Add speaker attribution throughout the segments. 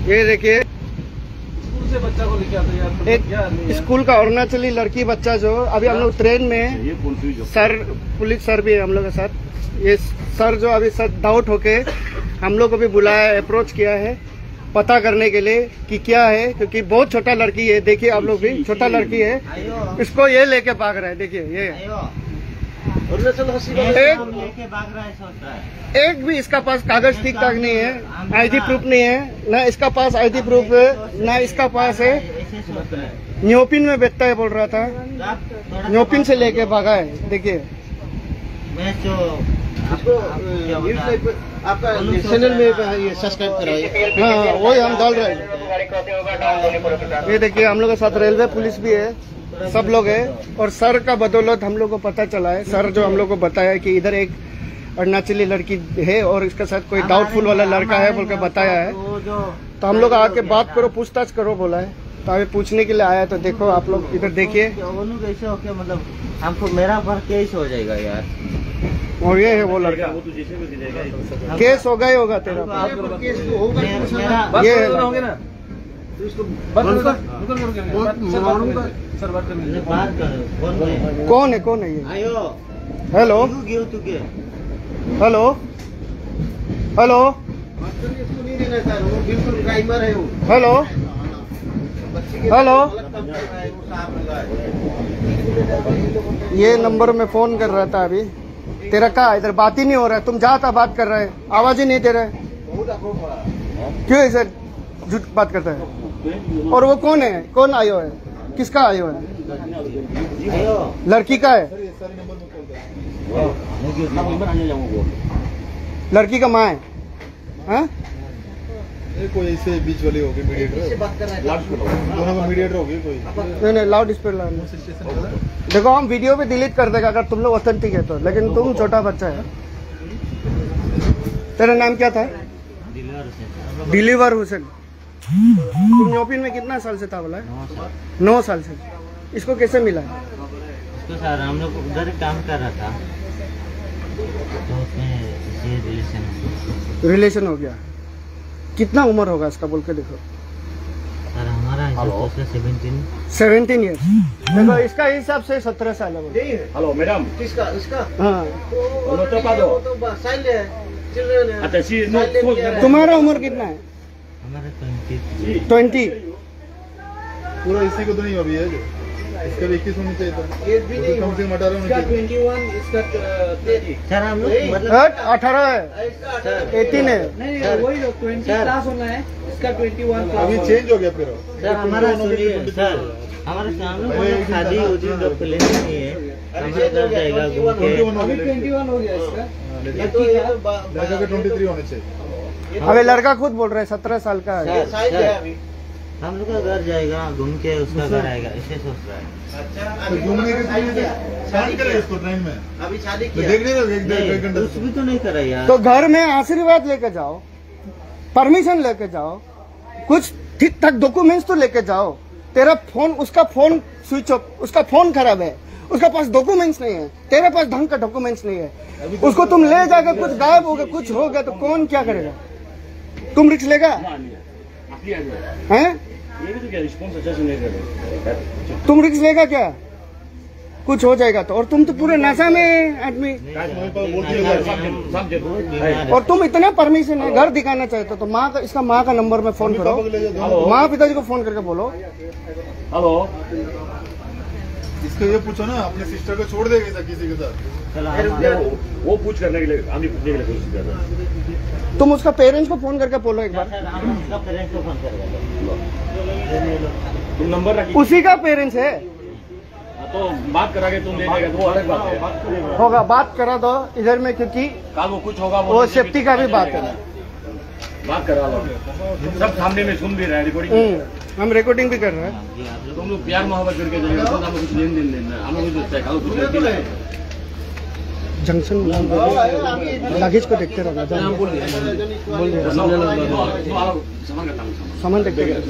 Speaker 1: ये देखिए
Speaker 2: स्कूल से बच्चा को लेके आते हैं
Speaker 1: एक स्कूल का अरुणाचली लड़की बच्चा जो अभी हम लोग ट्रेन में सर पुलिस सर भी है हम लोग के साथ। ये सर जो अभी सर डाउट होके हम लोग को भी बुलाया है, अप्रोच किया है पता करने के लिए कि क्या है, क्योंकि बहुत छोटा लड़की है। देखिए आप लोग भी छोटा लड़की है, इसको ये लेके भाग रहा है। देखिए ये एक भी इसका पास कागज ठीक ठाक नहीं है, आईडी प्रूफ नहीं है, ना इसका पास आईडी प्रूफ है, ना इसका पास है। न्योपिन में बेचता है बोल रहा था, न्योपिन से लेके भागा है। देखिए
Speaker 3: आपका चैनल में ये सब्सक्राइब कराइए।
Speaker 1: हाँ वही हम डाल रहे हैं। ये देखिए हम लोग के साथ रेलवे पुलिस भी है, सब लोग है। और सर का बदौलत हम लोग को पता चला है, सर जो हम लोग को बताया कि इधर एक अरुणाचली लड़की है और इसके साथ कोई डाउटफुल वाला लड़का है बोल के बताया है। तो हम लोग आके बात करो, पूछताछ करो बोला है, तो अभी पूछने के लिए आया है। तो देखो आप लोग इधर देखिए।
Speaker 3: कैसे हो क्या, मतलब हमको मेरा पर केस हो जाएगा यार।
Speaker 1: और ये है वो लड़का, केस होगा ही होगा तेरा। ये है कौन है ये? Hello hello hello hello hello, ये नंबर में फोन कर रहा था अभी। तेरा क्या इधर बात ही नहीं हो रहा है, तुम जाता बात कर रहे हैं, आवाज ही नहीं दे रहे, क्यों ऐसे झूठ बात करता है? और वो कौन है, कौन आयो है, किसका आयो है? लड़की का है, लड़की का माँ है। हाँ
Speaker 4: कोई ऐसे बीच वाले हो गए, मीडिएटर दोनों में मीडिएटर हो गए कोई।
Speaker 1: नहीं लाउड स्पीकर देखो, हम वीडियो भी डिलीट कर देगा अगर तुम लोग ऑथेंटिक है तो, लेकिन तुम छोटा बच्चा है। तेरा नाम क्या था? दिलवर हुसैन। तुम न्योपिन में कितना साल से था बोला? 9 साल से। इसको कैसे मिला?
Speaker 3: इसको सर हम लोग उधर काम कर रहा था तो उसमें
Speaker 1: रिलेशन हो गया। कितना उम्र होगा इसका बोल के देखो।
Speaker 3: सर हमारा
Speaker 1: 17 ईयर्स। देखो इसका हिसाब से 17 साल है।
Speaker 2: हेलो मैडम,
Speaker 3: इसका
Speaker 1: हाँ
Speaker 2: अच्छा
Speaker 1: तुम्हारा उम्र कितना है?
Speaker 3: हमारा
Speaker 1: 20।
Speaker 4: पूरा इसी को तो नहीं अभी है जो इसका 21 होनी चाहिए था, ये भी नहीं, कम से कम 18 होनी चाहिए।
Speaker 3: 21 इसका 30 सर हम लोग मतलब
Speaker 1: 18 है, 18 है।
Speaker 3: नहीं वही 20 क्लास होना है, इसका 21
Speaker 4: अभी चेंज हो गया फिर।
Speaker 3: सर हमारा सुनिए सर, हमारे सामने शादी उसी लोग प्लेन नहीं है, हमारे इधर जाएगा घूम के।
Speaker 2: अभी 21 हो गया इसका,
Speaker 4: लड़का के 23 होने चाहिए।
Speaker 1: अबे लड़का खुद बोल रहा है 17 साल का है।
Speaker 3: हम लोग का घर जाएगा घूम के, उसका घर आएगा, ऐसे सोच रहा है।
Speaker 4: अच्छा घूमने के शादी करे इसको ट्रेन में,
Speaker 3: अभी शादी
Speaker 4: तो देखने का एक घंटा
Speaker 3: कुछ भी तो नहीं करा यार।
Speaker 1: तो घर में आशीर्वाद लेके जाओ, परमिशन लेके जाओ, कुछ ठीक ठाक डॉक्यूमेंट्स तो लेके जाओ। तेरा फोन, उसका फोन स्विच ऑफ, उसका फोन खराब है, उसका पास डॉक्यूमेंट्स नहीं है, तेरे पास ढंग का डॉक्यूमेंट्स नहीं है। उसको तुम ले जाकर कुछ गायब हो गया, कुछ हो गया तो कौन क्या करेगा? तुम रिस्क लेगा? हैं? तुम रिस्क लेगा क्या? कुछ हो जाएगा तो। और तुम तो पूरे नशा में आदमी, और तुम इतना परमिशन है, घर दिखाना चाहते हो तो माँ का, इसका माँ का नंबर में फोन करो, माँ पिताजी को फोन करके बोलो।
Speaker 2: हेलो,
Speaker 4: इसको ये पूछो ना, अपने सिस्टर को छोड़ देगा किसी के साथ?
Speaker 2: वो पूछ करने के लिए, हम भी पूछने के लिए कोशिश कर रहे हैं।
Speaker 1: तुम उसका पेरेंट्स को फोन करके बोलो एक बार।
Speaker 3: उसका पेरेंट्स को फोन
Speaker 2: तुम नंबर रखिए,
Speaker 1: उसी का पेरेंट्स है
Speaker 2: तो बात करा के तुम ले जाएगा तो वो अलग बात है।
Speaker 1: होगा, बात करा दो इधर में, क्योंकि
Speaker 2: कल वो कुछ होगा,
Speaker 1: वो सेफ्टी का भी बात है।
Speaker 2: बात करा लो, सब सामने में सुन भी रहे हैं, रिकॉर्डिंग
Speaker 1: हम रिकॉर्डिंग भी कर रहे हैं।
Speaker 2: तुम लोग प्यार मोहब्बत करके जाएगा तो हमें कुछ लेन देन लेना, हमें कुछ कल कुछ गलती नहीं है।
Speaker 1: जंक्शन लगेज को देखते रहो, बोल दिया सामान देखते रहो।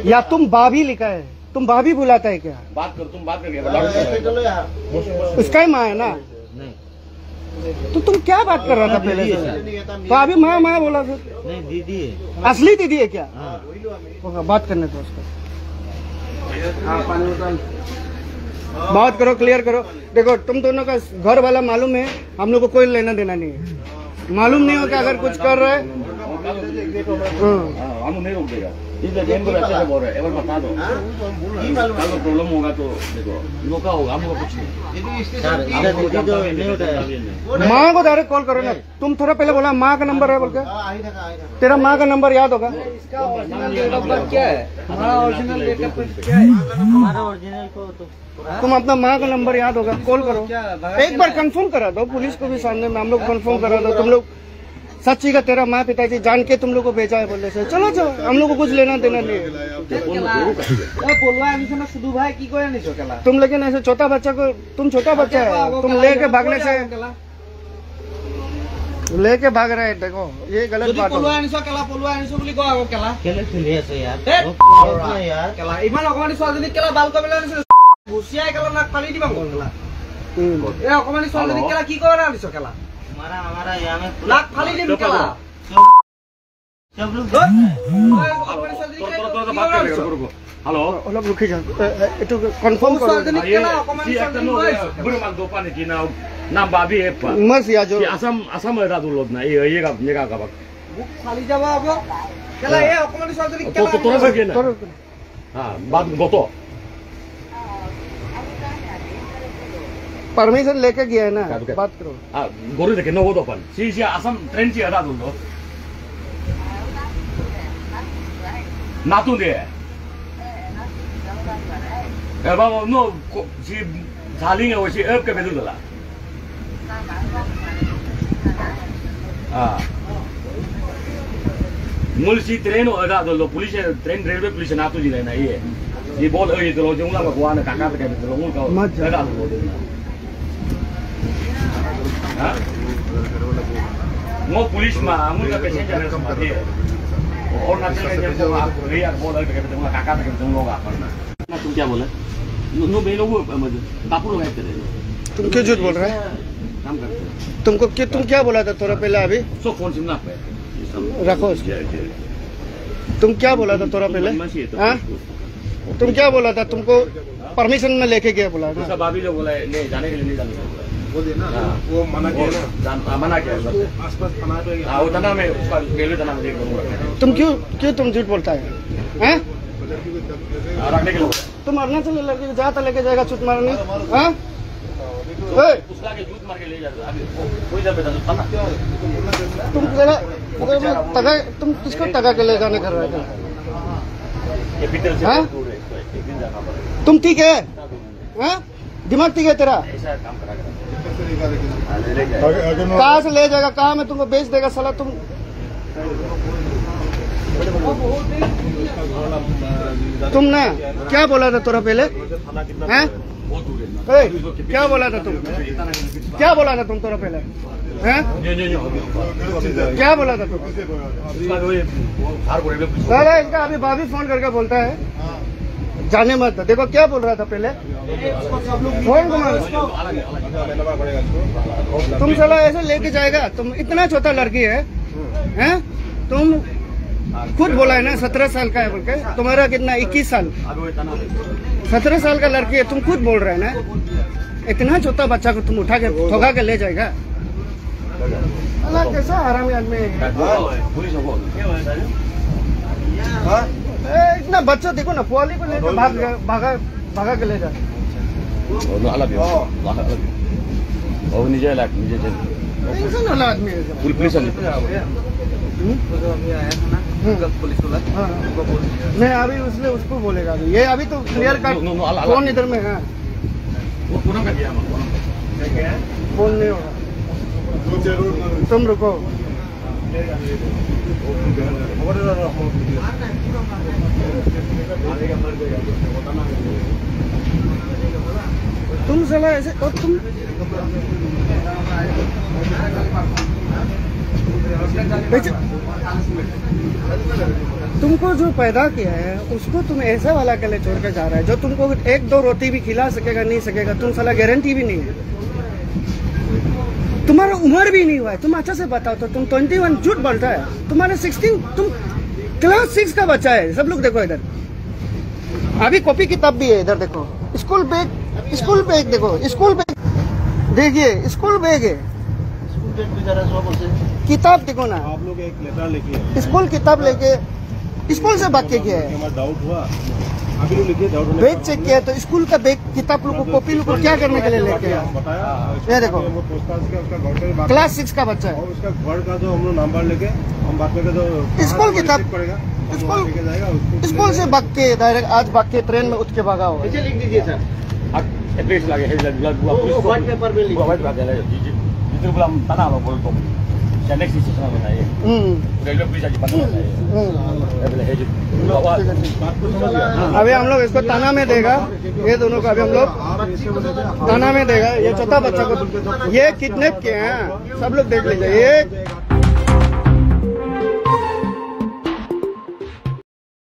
Speaker 1: या तुम भाभी लिखा है, तुम भाभी बुलाता है क्या?
Speaker 2: बात कर, तुम बात करके
Speaker 1: उसका ही माँ है ना? तो तुम क्या बात कर रहा था पहले से? तो अभी माँ माँ बोला फिर?
Speaker 3: नहीं दीदी है।
Speaker 1: असली दीदी है क्या?
Speaker 3: हाँ।
Speaker 1: होगा, बात करने दो उसको। बात करो, क्लियर करो। देखो तुम दोनों का घर वाला मालूम है, हम लोग को कोई लेना देना नहीं है। मालूम नहीं हो कि अगर कुछ कर रहा है
Speaker 2: हम नहीं रोक देगा। इसलिए गेम को ऐसे बोल रहे हैं, एक बार बता दो। कल को प्रॉब्लम होगा तो देखो लोग का होगा, हम लोग कुछ नहीं।
Speaker 3: सर इधर दीदी तो नहीं उठाया।
Speaker 1: माँ को डायरेक्ट कॉल करो ना। तुम थोड़ा पहले बोला माँ का नंबर है बोल के। तेरा माँ का नंबर याद होगा?
Speaker 3: क्या है हमारा ओरिजिनल डेट ऑफ बर्थ क्या है? हमारा ओरिजिनल को तो
Speaker 1: तुम अपना माँ का नंबर याद होगा, कॉल करो। एक बार कंफर्म करा दो पुलिस को भी, सामने में हम लोग कंफर्म करा दो। तुम लोग सच्ची का तेरा माँ पिताजी जान के तुम लोग को भेजा है बोले से, चलो चलो, हम लोग को कुछ लेना देना नहीं है। तुम लेकिन ऐसे छोटा बच्चा को, तुम छोटा बच्चा है, तुम लेके भागने से लेके भाग रहे हैं। देखो ये गलत बात है।
Speaker 3: केले खेली আছে यार
Speaker 5: ইমান অকমানি ছোৱালীজনীক কেলা বাল কবলৈ আনিছিল ঘুচিয়াই কেলা নাক পানী দিবা মন গলা এই অকমানি ছোৱালীজনীক কেলা কি কৰে আনিছ কেলা
Speaker 3: हमारा हमारा यहाँ में
Speaker 5: নাক ফালি দিম কেলা
Speaker 3: सब लोग
Speaker 5: অকমানি ছোৱালীজনীক কেলা
Speaker 2: हेलो
Speaker 1: অলপ রুখি যাও, একটু কনফার্ম করো।
Speaker 5: ছোৱালীজনীক কেলা অকমানি ছোৱালীজনীক লৈ আহিছ
Speaker 2: Belum ada depan ni kina nam babi apa?
Speaker 1: मत या जो
Speaker 2: Si asam ada dulu na. Iya kabak.
Speaker 5: মুখ ফালি যাবা হ'ব কেলা এই অকমানি ছোৱালীজনীক কেলা
Speaker 2: Terus begini.
Speaker 1: करो।
Speaker 2: Ah, bad goto.
Speaker 1: परमिशन लेके गया है ना,
Speaker 2: क्या?
Speaker 1: बात करो।
Speaker 2: Ah, guru dek no depan. Si asam train si ada dulu. Natu dia. Bang no si saling है वैसे ऐप के बेलू दला मुल्सी ट्रेन होगा तो पुलिस ट्रेन रेलवे पुलिस ना तो जी लेना ये बहुत ये तो जो उनका भगवान काका पे कहते हैं उनका लगा दो हां वो पुलिस में उनका पैसेंजर है समझिए और ना चले जब आप रिया बोल के कहते हैं काका पे कहते हैं लोग अपना ना तुम क्या बोला नो बे लोग कापुर लोग कहते हैं
Speaker 1: तुम क्यों झूठ बोल रहे हैं?
Speaker 2: काम करते हैं
Speaker 1: तुमको तुम क्या बोला था थोड़ा पहले? अभी
Speaker 2: सो फोन से ना पे
Speaker 1: रखो उसको। तुम क्या बोला था थोड़ा पहले? हाँ, तुम क्या बोला था? तुमको परमिशन में लेके गया बोला
Speaker 2: दूसरा
Speaker 1: ना?
Speaker 2: भाभी लोग बोला नहीं जाने के लिए नहीं जाने के लिए
Speaker 4: वो देना वो मना किया ना,
Speaker 2: मना किया
Speaker 4: आसपास थाना पे
Speaker 2: हाँ वो थाना में उसका रेलवे थाना में देख लूंगा
Speaker 1: तुम क्यों तुम झूठ बोलता है? हैं?
Speaker 2: रखने के लिए
Speaker 1: तुम अरुणाचल लड़की को जहाँ तक लेके जाएगा छूट मारने? हाँ?
Speaker 2: उसका के जूत मार के ले जाता अभी कोई जब बेटा थाना
Speaker 1: तुम किसको टका के ले जाने कर रहे थे?
Speaker 2: ये भीतर से
Speaker 1: हाँ?
Speaker 2: दूर है एक दिन जाना पड़ेगा
Speaker 1: तुम ठीक है? हाँ? दिमाग ठीक है तेरा?
Speaker 2: ऐसा काम करा
Speaker 1: कहाँ से ले जाएगा? कहाँ में तुमको बेच देगा साला? तुम ना क्या बोला था थोड़ा पहले? हैं? क्या बोला था तुम? क्या बोला था तुम थोड़ा पहले? हैं? क्या बोला था तुम? दादा इसका अभी भाभी फोन करके बोलता है जाने मत। देखो क्या बोल रहा था पहले? फोन घुमा। तुम साला ऐसे लेके जाएगा? तुम इतना छोटा लड़की है, हैं? तुम खुद बोला है ना 17 साल का है बोल के। तुम्हारा कितना 21 साल? 17 साल का लड़की है, तुम खुद बोल रहे हैं ना? इतना छोटा बच्चा को तुम उठा के ठोका के ले जाएगा? अल्लाह कैसा हरामी आदमी है। इतना बच्चा देखो ना, पुआली को लेकर भागा के ले जा। टेंशन वाला आदमी है।
Speaker 2: पुलिस
Speaker 1: नहीं अभी उसने उसको बोलेगा अभी। ये अभी तो क्लियर कट फोन इधर में है। फोन नहीं होगा। तुम रुको। तुम साला ऐसे और तुमको जो पैदा किया है उसको तुम ऐसा वाला के लिए छोड़ के जा रहा है जो तुमको 1-2 रोटी भी खिला सकेगा नहीं सकेगा। तुम साला गारंटी भी नहीं है। तुम्हारा उम्र भी नहीं हुआ है, तुम अच्छा से बताओ तो। तुम 21 झूठ बोलता है, तुम्हारे 16, तुम क्लास 6 का बच्चा है। सब लोग देखो इधर, अभी कॉपी किताब भी है इधर देखो। स्कूल बैग देखो, स्कूल बैग देखिए, स्कूल बैग है। किताब देखो ना,
Speaker 4: आप लोग एक लेटर लिखिए,
Speaker 1: स्कूल किताब लेके स्कूल से भाग के गया है।
Speaker 4: हमारा डाउट हुआ, अभी लोग लिखिए डाउट होने
Speaker 1: बैग चेक किया तो स्कूल का बैग किताब लोग को कॉपी लोग को क्या करने के लिए लेके आया?
Speaker 4: बताया।
Speaker 1: ये देखो,
Speaker 4: वो पोस्टकास्ट का उसका घर पे बात,
Speaker 1: क्लास 6 का बच्चा है।
Speaker 4: और उसका घर का जो हम लोग नंबर लेके हम बात करके जो
Speaker 1: स्कूल किताब
Speaker 4: पड़ेगा,
Speaker 1: स्कूल
Speaker 4: लेके जाएगा उसको।
Speaker 1: स्कूल से भाग के डायरेक्ट आज भाग के ट्रेन में उठ के भागा हुआ है।
Speaker 5: नीचे लिख दीजिए सर।
Speaker 2: एड्रेस लगे है
Speaker 5: व्हाइट पेपर में लिख
Speaker 2: व्हाइट पेपर है जितने बोला तना लो बोल तो नेक्स्ट स्टेशन में है रेलवे पुलिस आज पता है है जो
Speaker 1: अभी हम लोग इसको थाना में देगा, ये दोनों को अभी हम लोग थाना में देगा। ये छोटा बच्चा को ये किडनैप किए हैं, सब लोग देख लीजिए। ये